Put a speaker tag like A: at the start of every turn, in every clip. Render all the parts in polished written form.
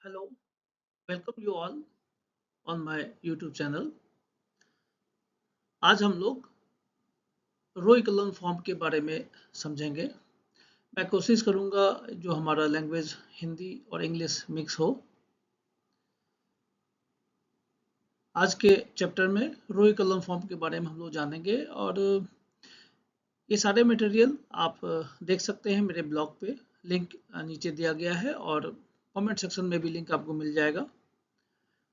A: Hello, welcome you all on my YouTube channel. आज हम लोग रो इकोलॉन फॉर्म के बारे में समझेंगे। मैं कोशिश करूंगा जो हमारा लैंग्वेज हिंदी और इंग्लिश मिक्स हो। आज के चैप्टर में रो इकोलॉन फॉर्म के बारे में हम लोग जानेंगे और ये सारे मटेरियल आप देख सकते हैं मेरे ब्लॉग पे। लिंक नीचे दिया गया है और कमेंट सेक्शन में भी लिंक आपको मिल जाएगा।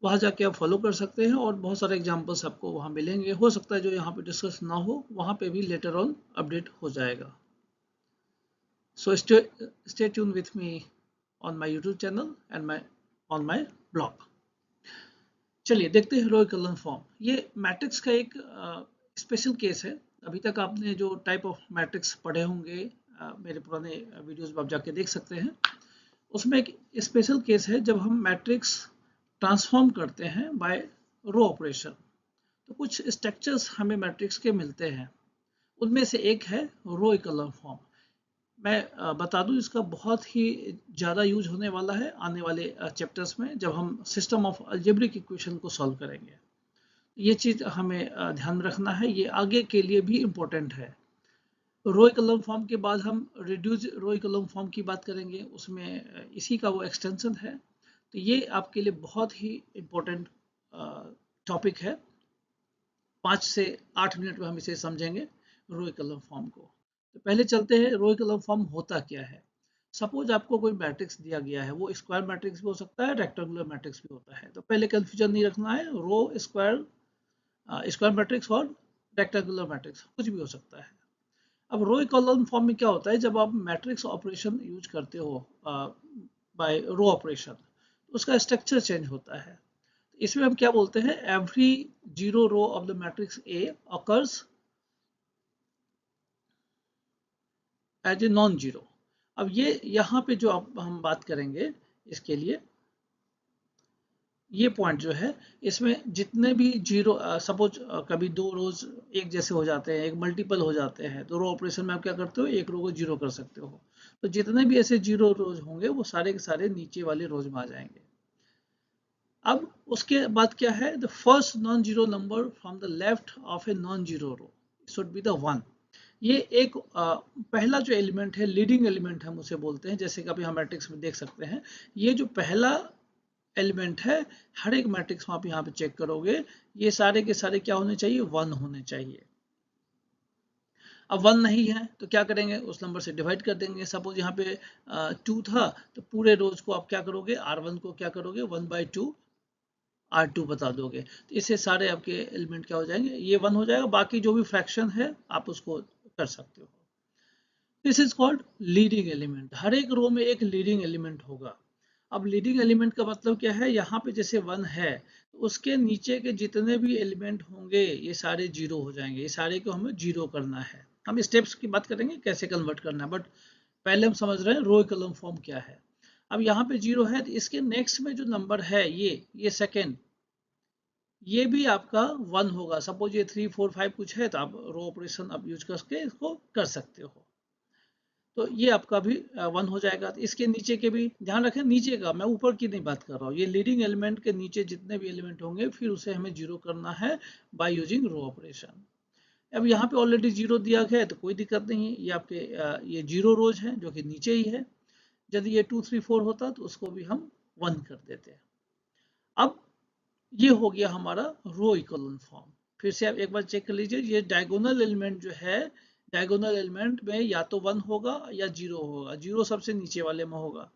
A: वहाँ जाके आप फॉलो कर सकते हैं और बहुत सारे एग्जांपल्स आपको वहाँ मिलेंगे। हो सकता है जो यहाँ पे डिस्कस ना हो वहाँ पे भी लेटर ऑन अपडेट हो जाएगा। So stay tune with me on my YouTube channel and on my blog. चलिए देखते हैं रो इकोलॉन फॉर्म। ये मैट्रिक्स का एक स्पेशल केस है। अभी तक आपने जो टाइप ऑफ मैट्रिक्स पढ़े होंगे मेरे पुराने वीडियोस में आप जाके देख सकते हैं। उसमें एक स्पेशल केस है जब हम मैट्रिक्स ट्रांसफॉर्म करते हैं बाय रो ऑपरेशन। तो कुछ स्ट्रक्चर्स हमें मैट्रिक्स के मिलते हैं, उनमें से एक है रो इकोलॉन फॉर्म। मैं बता दूं इसका बहुत ही ज़्यादा यूज होने वाला है आने वाले चैप्टर्स में जब हम सिस्टम ऑफ अलजेब्रिक इक्वेशन को सॉल्व करेंगे। ये चीज़ हमें ध्यान में रखना है, ये आगे के लिए भी इम्पोर्टेंट है। रो इकोलॉन फॉर्म के बाद हम रिड्यूस रो इकोलॉन फॉर्म की बात करेंगे, उसमें इसी का वो एक्सटेंशन है। तो ये आपके लिए बहुत ही इम्पोर्टेंट टॉपिक है। 5 से 8 मिनट में हम इसे समझेंगे रो इकोलॉन फॉर्म को। तो पहले चलते हैं रो इकोलॉन फॉर्म होता क्या है। सपोज आपको कोई मैट्रिक्स दिया गया है, वो स्क्वायर मैट्रिक्स भी हो सकता है, रेक्टेंगुलर मैट्रिक्स भी होता है। तो पहले कंफ्यूजन नहीं रखना है, रो स्क्वायर स्क्वायर मैट्रिक्स और रेक्टेंगुलर मैट्रिक्स कुछ भी हो सकता है। अब रो इकोलॉन फॉर्म में क्या होता है, जब आप मैट्रिक्स ऑपरेशन यूज करते हो बाय रो ऑपरेशन, उसका स्ट्रक्चर चेंज होता है। इसमें हम क्या बोलते हैं, every zero row of the matrix a occurs as a non zero. अब ये यहाँ पे जो हम बात करेंगे इसके लिए, ये पॉइंट जो है इसमें जितने भी जीरो, सपोज कभी दो रोज एक जैसे हो जाते हैं, एक मल्टीपल हो जाते हैं, तो रो ऑपरेशन में आप क्या करते हो, एक रो को जीरो कर सकते हो। तो जितने भी ऐसे जीरो रोज होंगे वो सारे के सारे नीचे वाले रोज में आ जाएंगे। अब उसके बाद क्या है, the first non zero number from the left of a non zero row should be the 1। ये एक पहला जो एलिमेंट है, लीडिंग एलिमेंट हम उसे बोलते हैं। जैसे कि अभी हम मैट्रिक्स में देख सकते हैं, ये जो पहला एलिमेंट है, हर एक मैट्रिक्स में आप यहाँ पे चेक करोगे, ये सारे के सारे क्या होने चाहिए, 1 होने चाहिए। अब 1 नहीं है तो क्या करेंगे, उस नंबर से डिवाइड कर देंगे। सपोज यहाँ पे 2 था, तो पूरे रोज को आप क्या करोगे, R1 को क्या करोगे, 1/2 R2 बता दोगे। तो इससे सारे आपके एलिमेंट क्या हो जाएंगे, ये 1 हो जाएगा। बाकी जो भी फ्रैक्शन है आप उसको कर सकते हो। This is called leading element. हर एक रो में एक लीडिंग एलिमेंट होगा। अब लीडिंग एलिमेंट का मतलब क्या है, यहाँ पे जैसे 1 है तो उसके नीचे के जितने भी एलिमेंट होंगे ये सारे जीरो हो जाएंगे। ये सारे को हमें जीरो करना है। हम स्टेप्स की बात करेंगे कैसे कन्वर्ट करना है, बट पहले हम समझ रहे हैं रो इकोलॉन फॉर्म क्या है। अब यहाँ पे जीरो है तो इसके नेक्स्ट में जो नंबर है ये सेकेंड, ये भी आपका 1 होगा। सपोज ये 3 4 5 कुछ है तो आप रो ऑपरेशन आप यूज करके इसको कर सकते हो। तो ये आपका भी 1 हो जाएगा। तो इसके नीचे के भी ध्यान रखें, नीचे का, मैं ऊपर की नहीं बात कर रहा हूँ। ये लीडिंग एलिमेंट के नीचे जितने भी एलिमेंट होंगे फिर उसे हमें जीरो करना है बाय यूजिंग रो ऑपरेशन। अब यहाँ पे ऑलरेडी जीरो दिया गया है तो कोई दिक्कत नहीं है, ये आपके ये जीरो रोज हैं जो कि नीचे ही है। यदि ये 2 3 4 होता तो उसको भी हम 1 कर देते हैं। अब ये हो गया हमारा रो इकोलॉन फॉर्म। फिर से आप एक बार चेक कर लीजिए, ये डायगोनल एलिमेंट जो है, डायगोनल एलिमेंट में या तो 1 होगा या 0 होगा। 0 सबसे नीचे वाले में होगा।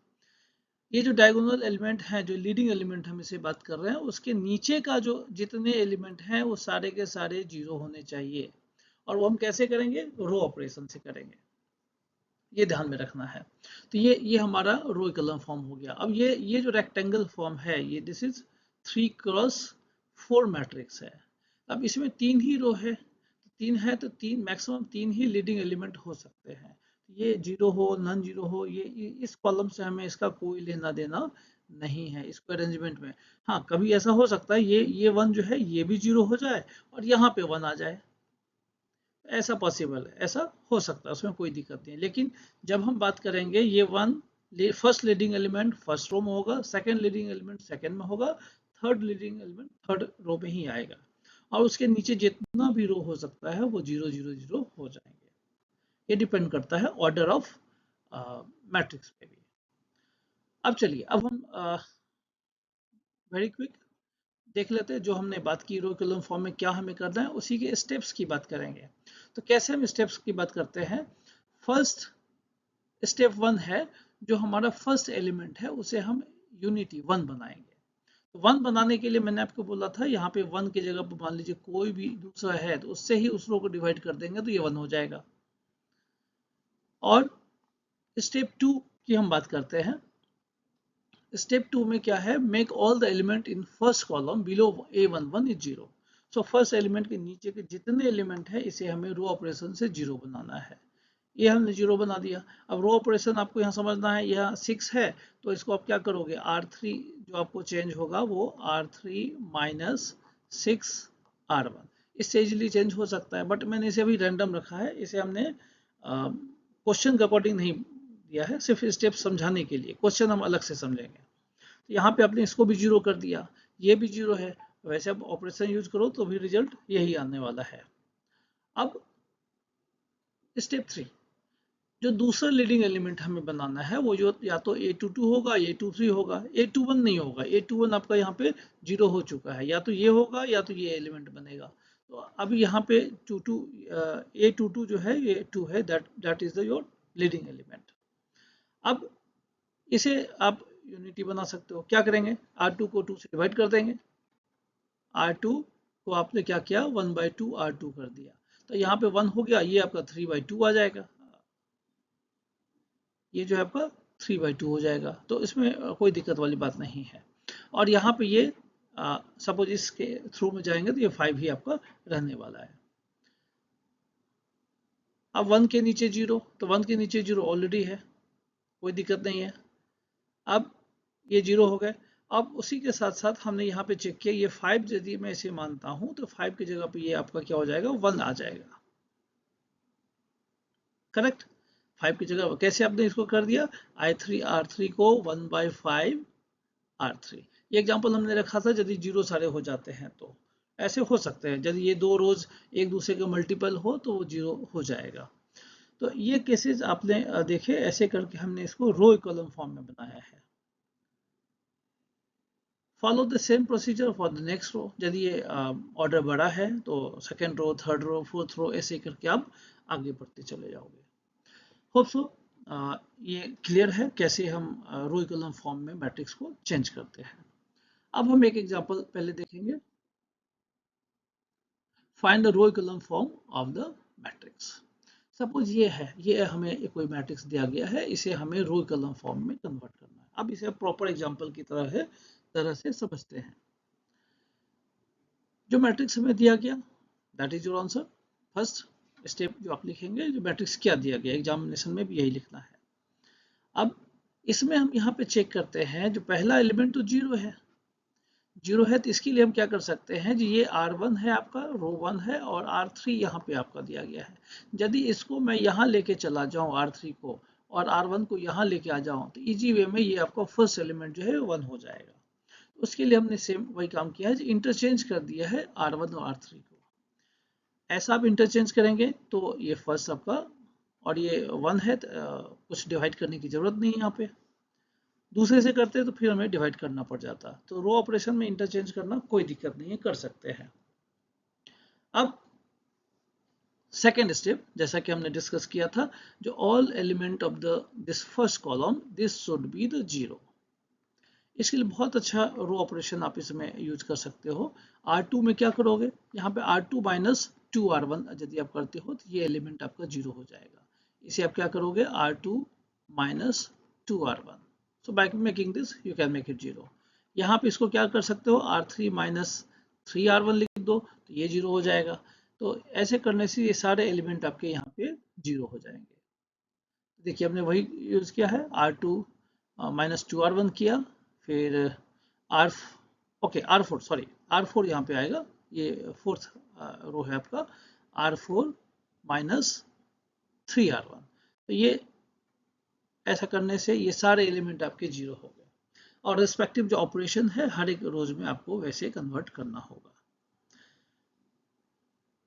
A: ये जो डायगोनल एलिमेंट है, जो लीडिंग एलिमेंट हम इसे बात कर रहे हैं, उसके नीचे का जो जितने एलिमेंट हैं वो सारे के सारे 0 होने चाहिए। और वो हम कैसे करेंगे, रो ऑपरेशन से करेंगे। ये ध्यान में रखना है। तो ये हमारा रो इकोलॉन फॉर्म हो गया। अब ये जो रेक्टेंगल फॉर्म है, ये दिस इज 3x4 मैट्रिक्स है। अब इसमें 3 ही रो है, 3 है तो 3 मैक्सिमम 3 ही लीडिंग एलिमेंट हो सकते हैं। ये जीरो हो नॉन जीरो हो, ये इस कॉलम से हमें इसका कोई लेना देना नहीं है इसको अरेंजमेंट में। हाँ, कभी ऐसा हो सकता है ये 1 जो है ये भी जीरो हो जाए और यहाँ पे 1 आ जाए, ऐसा पॉसिबल है, ऐसा हो सकता है, उसमें कोई दिक्कत नहीं है। लेकिन जब हम बात करेंगे ये 1 first leading element first row में होगा, सेकंड लीडिंग एलिमेंट सेकंड में होगा, third leading element third row में ही आएगा, और उसके नीचे जितना भी रो हो सकता है वो 0 0 0 हो जाएंगे। ये डिपेंड करता है ऑर्डर ऑफ मैट्रिक्स पे भी। अब चलिए, अब हम वेरी क्विक देख लेते हैं जो हमने बात की रो कॉलम फॉर्म में क्या हमें करना है, उसी के स्टेप्स की बात करेंगे। तो कैसे हम स्टेप्स की बात करते हैं? फर्स्ट स्टेप 1 है, जो हमारा फर्स्ट एलिमेंट है उसे हम यूनिटी 1 बनाएंगे। तो 1 बनाने के लिए मैंने आपको बोला था यहाँ पे 1 की जगह पर मान लीजिए कोई भी दूसरा है तो उससे ही उस रो को डिवाइड कर देंगे तो ये 1 हो जाएगा। और स्टेप 2 की हम बात करते हैं। स्टेप 2 में क्या है? Make all the element in first column below A11 is 0। So first element के नीचे के जितने एलिमेंट है इसे हमें रो ऑपरेशन से 0 बनाना है। ये हमने 0 बना दिया। अब रो ऑपरेशन आपको यहाँ समझना है, यहाँ 6 है तो इसको आप क्या करोगे, R3 जो आपको चेंज होगा वो R3 माइनस 6 R1, इससे इजीली चेंज हो सकता है, बट मैंने इसे अभी रैंडम रखा है, इसे हमने क्वेश्चन के अकॉर्डिंग नहीं दिया है, सिर्फ स्टेप समझाने के लिए, क्वेश्चन हम अलग से समझेंगे। तो यहाँ पे आपने इसको भी 0 कर दिया, ये भी 0 है, वैसे अब ऑपरेशन यूज करो तो भी रिजल्ट यही आने वाला है। अब स्टेप 3, जो दूसरा लीडिंग एलिमेंट हमें बनाना है वो जो या तो A22 होगा या A23 होगा, A21 नहीं होगा, A21 आपका यहाँ पे 0 हो चुका है, या तो ये होगा या तो ये एलिमेंट बनेगा। तो अब यहाँ पे A22 जो है ये 2 है, that is the your leading element. अब इसे आप यूनिटी बना सकते हो, क्या करेंगे, R2 को 2 से डिवाइड कर देंगे, R2 को आपने क्या किया, 1/2 R2 कर दिया, तो यहाँ पे 1 हो गया, ये आपका 3/2 आ जाएगा, ये जो है आपका 3/2 हो जाएगा, तो इसमें कोई दिक्कत वाली बात नहीं है। और यहाँ पे ये सपोज इसके थ्रू में जाएंगे तो ये 5 ही आपका रहने वाला है। अब 1 के नीचे 0, तो 1 के नीचे 0 ऑलरेडी है, कोई दिक्कत नहीं है। अब ये 0 हो गए। अब उसी के साथ साथ हमने यहाँ पे चेक किया, ये 5 यदि मैं इसे मानता हूँ तो 5 की जगह पे ये आपका क्या हो जाएगा, 1 आ जाएगा, करेक्ट। 5 की जगह कैसे आपने इसको कर दिया, I3 R3 को 1/5 R3, ये एग्जांपल हमने रखा था यदि 0 सारे हो जाते हैं तो ऐसे हो सकते हैं, यदि ये दो रोज एक दूसरे के मल्टीपल हो तो वो 0 हो जाएगा। तो ये केसेस आपने देखे, ऐसे करके हमने इसको रो कॉलम फॉर्म में बनाया है। Follow the same procedure for the next row, यदि ये ऑर्डर बड़ा है तो second row, third row, fourth row, ऐसे करके आप आगे बढ़ते चले जाओगे। होप सो ये क्लियर है कैसे हम रो कॉलम फॉर्म में मैट्रिक्स को चेंज करते हैं। अब हम एक एग्जांपल पहले देखेंगे, find the row column form of the matrix. Suppose ये है, ये हमें कोई मैट्रिक्स दिया गया है, इसे हमें रो कॉलम फॉर्म में कन्वर्ट करना है। अब इसे प्रॉपर एग्जांपल की तरह से समझते हैं। जो मैट्रिक्स हमें दिया गया that is your answer. First step जो आप लिखेंगे, जो मैट्रिक्स क्या दिया गया, एग्जामिनेशन में भी यही लिखना है। अब इसमें हम यहाँ पे चेक करते हैं, जो पहला एलिमेंट तो 0 है, 0 है, तो इसके लिए हम क्या कर सकते हैं जी, ये R1 है आपका, रो 1 है, और R3 यहाँ पे आपका दिया गया है। यदि इसको मैं यहाँ लेके चला जाऊँ R3 को, और R1 को यहाँ लेके आ जाऊँ, तो इजी वे में ये आपका फर्स्ट एलिमेंट जो है 1 हो जाएगा। उसके लिए हमने सेम वही काम किया है, इंटरचेंज कर दिया है R1 और R3 को। ऐसा आप इंटरचेंज करेंगे तो ये फर्स्ट आपका, और ये 1 है तो, कुछ डिवाइड करने की जरूरत नहीं है यहाँ पे। दूसरे से करते तो फिर हमें डिवाइड करना पड़ जाता, तो रो ऑपरेशन में इंटरचेंज करना कोई दिक्कत नहीं है, कर सकते हैं। अब सेकेंड स्टेप, जैसा कि हमने डिस्कस किया था, जो all element of the this first column this should be the 0। इसके लिए बहुत अच्छा रो ऑपरेशन आप इसमें यूज कर सकते हो। R2 में क्या करोगे, यहाँ पे R2 माइनस 2R1 यदि आप करते हो तो ये एलिमेंट आपका 0 हो जाएगा। इसे आप क्या करोगे, R2 minus 2R1, so by making this you can make it 0। यहाँ पे इसको क्या कर सकते हो, R3 माइनस 3R1 लिख दो तो ये 0 हो जाएगा। तो ऐसे करने से ये सारे एलिमेंट आपके यहाँ पे 0 हो जाएंगे। देखिए हमने वही यूज किया है, R2 माइनस 2R1 किया, फिर are okay R4 sorry R4 यहाँ पे आएगा, ये फोर्थ रो है आपका, R4 माइनस 3R1, तो ये ऐसा करने से ये सारे एलिमेंट आपके 0 हो गए और रिस्पेक्टिव जो ऑपरेशन है हर एक रोज में आपको वैसे कन्वर्ट करना होगा।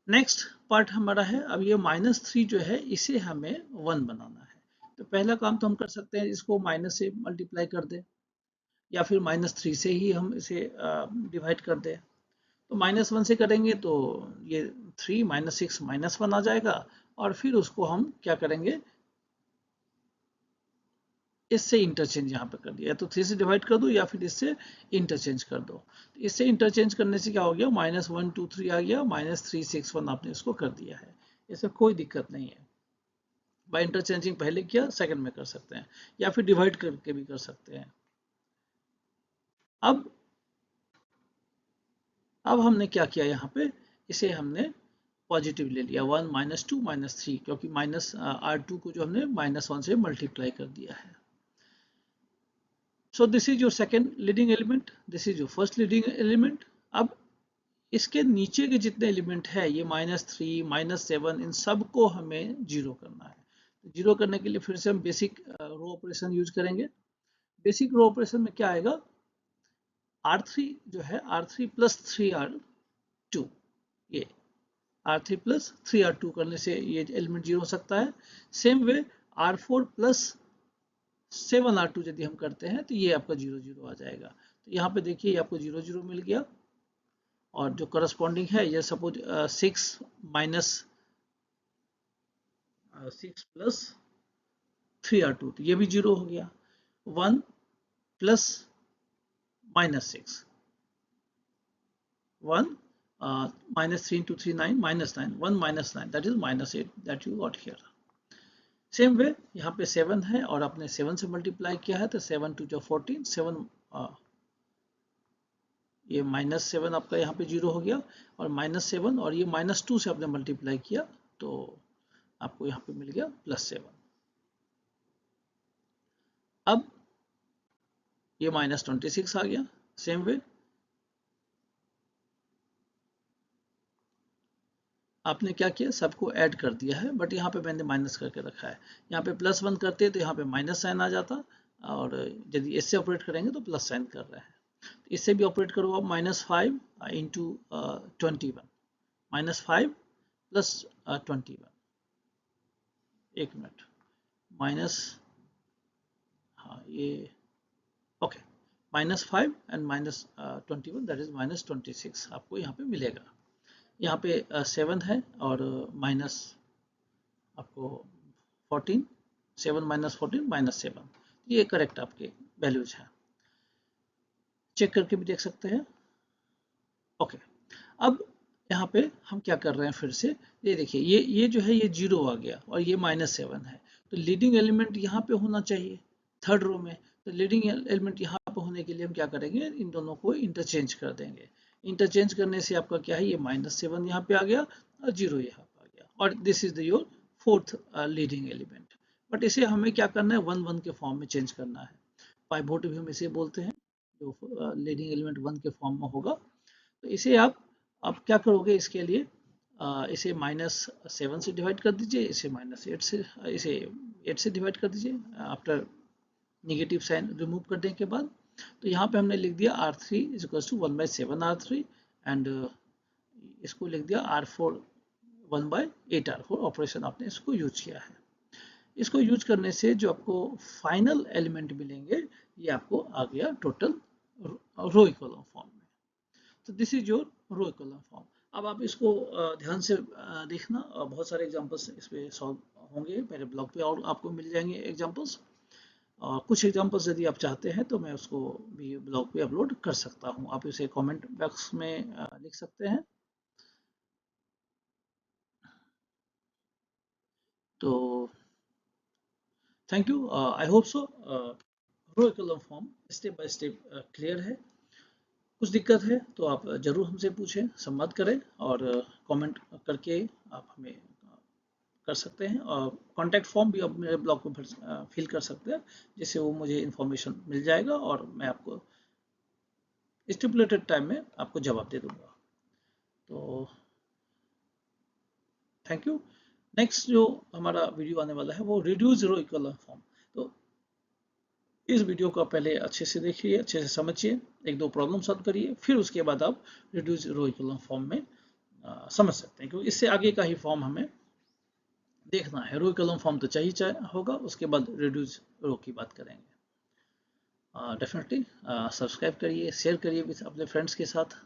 A: नेक्स्ट पार्ट हमारा है, अब ये -3 जो है इसे हमें 1 बनाना है। तो पहला काम तो हम कर सकते हैं, इसको माइनस से मल्टीप्लाई कर दें या फिर -3 से ही हम इसे डिवाइड कर दें। तो -1 से करेंगे तो ये 3 -6 -1 आ जाएगा और फिर उसको हम क्या करेंगे, इससे इंटरचेंज यहाँ पे कर दिया, तो 3 से डिवाइड कर दो या फिर इससे इंटरचेंज कर दो। तो इससे इंटरचेंज करने से क्या हो गया, -1 2 3 आ गया, -3 6 1 आपने इसको कर दिया है। इसमें कोई दिक्कत नहीं है। बाय इंटरचेंजिंग पहले किया, सेकंड में कर सकते हैं या फिर डिवाइड करके भी कर सकते हैं। अब हमने क्या किया, यहाँ पे इसे हमने पॉजिटिव ले लिया, 1 -2 -3, क्योंकि R2 को जो हमने -1 से मल्टीप्लाई कर दिया है। So this is your second leading element, this is your first leading element। अब इसके नीचे के जितने एलिमेंट है, ये -3 -7, इन सब को हमें 0 करना है। जीरो करने के लिए फिर से हम बेसिक रो ऑपरेशन यूज करेंगे। बेसिक रो ऑपरेशन में क्या आएगा, R3 जो है R3 + 3R2, ये R3 + 3R2 करने से ये एलिमेंट 0 हो सकता है। सेम वे R4 + 7R2 यदि हम करते हैं तो ये आपका 0 0 आ जाएगा। तो यहाँ पे देखिए ये आपको 0 0 मिल गया और जो करस्पॉन्डिंग है, ये सपोज 6 + 3R2, तो ये भी 0 हो गया। 1 + -6, 1 -3 × 3 9 -9, 1 -9, that is -8 that you got here। Same way यहाँ पे 7 है और आपने 7 से मल्टीप्लाई किया है, तो 7 2 × 14, 7 ये -7 आपका यहाँ पे 0 हो गया और -7 और ये -2 से आपने मल्टीप्लाई किया तो आपको यहाँ पे मिल गया +7। अब ये -26 आ गया। सेम वे आपने क्या किया, सबको ऐड कर दिया है, बट यहाँ पे मैंने माइनस करके रखा है। यहाँ पे +1 करते तो यहाँ पे माइनस साइन आ जाता और यदि इससे ऑपरेट करेंगे तो प्लस साइन कर रहे हैं। इससे भी ऑपरेट करो आप, -5 × 21, -5 + 21, एक मिनट, माइनस, हाँ ये ओके, -5 एंड -21 दैट इज -26 आपको यहाँ पे मिलेगा। यहाँ पे 7 है और माइनस आपको 14, 7 - 14 -7, ये करेक्ट आपके वैल्यूज हैं, चेक करके भी देख सकते हैं। ओके, अब यहाँ पे हम क्या कर रहे हैं, फिर से ये देखिए, ये जो है ये 0 आ गया और ये -7 है, तो लीडिंग एलिमेंट यहाँ पे होना चाहिए थर्ड रो में। तो लीडिंग एलिमेंट यहाँ पे होने के लिए हम क्या करेंगे, इन दोनों को इंटरचेंज कर देंगे। इंटरचेंज करने से आपका क्या है, ये -7 यहाँ पे आ गया और 0 यहाँ पे आ गया और this is your fourth leading element. But इसे हमें क्या करना है, 1 1 के फॉर्म में चेंज करना है। पाइवोट भी हम इसे बोलते हैं, जो लीडिंग एलिमेंट 1 के फॉर्म में होगा। तो इसे आप क्या करोगे, इसके लिए इसे -7 से डिवाइड कर दीजिए, इसे -8 से, इसे 8 से डिवाइड कर दीजिए आफ्टर नेगेटिव साइन रिमूव करने के बाद। तो यहाँ पे हमने लिख दिया R3 = 1/7 R3 एंड इसको लिख दिया R4 1/8 R4। ऑपरेशन आपने इसको यूज किया है। इसको यूज करने से जो आपको फाइनल एलिमेंट मिलेंगे, ये आपको आ गया टोटल रो इक्वल फॉर्म में। तो this is your row equal form. अब आप इसको ध्यान से देखना, बहुत सारे एग्जांपल्स इस पे सॉल्व होंगे मेरे ब्लॉग पे और आपको मिल जाएंगे एग्जांपल्स। कुछ एग्जांपल्स यदि आप चाहते हैं तो मैं उसको भी ब्लॉग पे अपलोड कर सकता हूं, आप इसे कमेंट बॉक्स में लिख सकते हैं। तो thank you, I hope so row equal form step by step clear है। कुछ दिक्कत है तो आप ज़रूर हमसे पूछें, संवाद करें और कमेंट करके आप हमें कर सकते हैं। और कॉन्टैक्ट फॉर्म भी आप मेरे ब्लॉग को फिल कर सकते हैं, जिससे वो मुझे इन्फॉर्मेशन मिल जाएगा और मैं आपको स्टिपुलेटेड टाइम में आपको जवाब दे दूंगा। तो थैंक यू। नेक्स्ट जो हमारा वीडियो आने वाला है वो रिड्यूस रो इक्वल फॉर्म। तो इस वीडियो को पहले अच्छे से देखिए, अच्छे से समझिए, एक दो प्रॉब्लम सॉल्व करिए, फिर उसके बाद आप रिड्यूस रो इक्विलिब्रियम फॉर्म में समझ सकते हैं, क्योंकि इससे आगे का ही फॉर्म हमें देखना है। रो इक्विलिब्रियम फॉर्म तो चाहिए होगा, उसके बाद रिड्यूस रो की बात करेंगे। डेफिनेटली सब्सक्राइब करिए, शेयर करिए अपने फ्रेंड्स के साथ।